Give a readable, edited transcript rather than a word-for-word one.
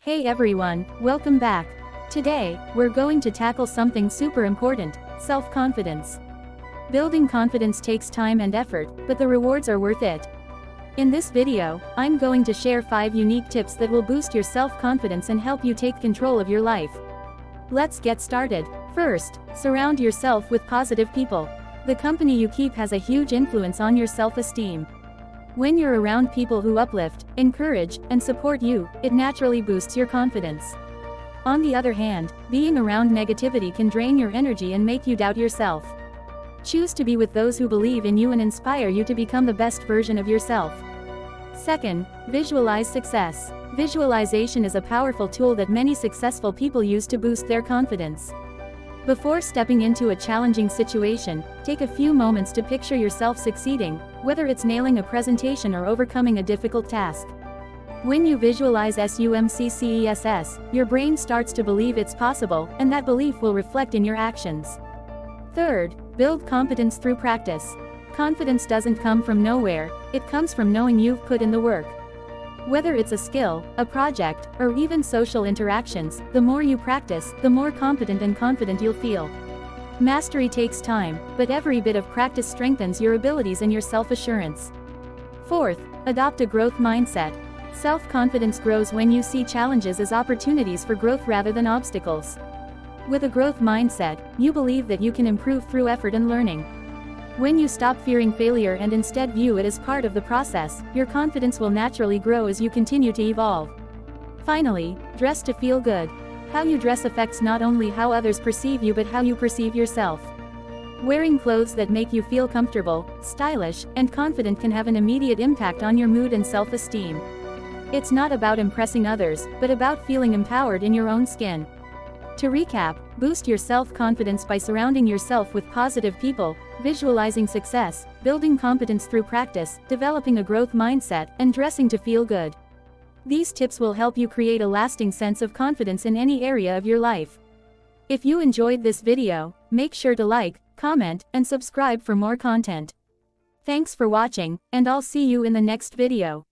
Hey everyone, welcome back. Today, we're going to tackle something super important, self-confidence. Building confidence takes time and effort, but the rewards are worth it. In this video, I'm going to share 5 unique tips that will boost your self-confidence and help you take control of your life. Let's get started. First, surround yourself with positive people. The company you keep has a huge influence on your self-esteem. When you're around people who uplift, encourage, and support you, it naturally boosts your confidence. On the other hand, being around negativity can drain your energy and make you doubt yourself. Choose to be with those who believe in you and inspire you to become the best version of yourself. Second, visualize success. Visualization is a powerful tool that many successful people use to boost their confidence. Before stepping into a challenging situation, take a few moments to picture yourself succeeding, whether it's nailing a presentation or overcoming a difficult task. When you visualize success, your brain starts to believe it's possible, and that belief will reflect in your actions. Third, build competence through practice. Confidence doesn't come from nowhere, it comes from knowing you've put in the work. Whether it's a skill, a project, or even social interactions, the more you practice, the more competent and confident you'll feel. Mastery takes time, but every bit of practice strengthens your abilities and your self-assurance. Fourth, adopt a growth mindset. Self-confidence grows when you see challenges as opportunities for growth rather than obstacles. With a growth mindset, you believe that you can improve through effort and learning. When you stop fearing failure and instead view it as part of the process, your confidence will naturally grow as you continue to evolve. Finally, dress to feel good. How you dress affects not only how others perceive you but how you perceive yourself. Wearing clothes that make you feel comfortable, stylish, and confident can have an immediate impact on your mood and self-esteem. It's not about impressing others, but about feeling empowered in your own skin. To recap, boost your self-confidence by surrounding yourself with positive people, visualizing success, building competence through practice, developing a growth mindset, and dressing to feel good. These tips will help you create a lasting sense of confidence in any area of your life. If you enjoyed this video, make sure to like, comment, and subscribe for more content. Thanks for watching, and I'll see you in the next video.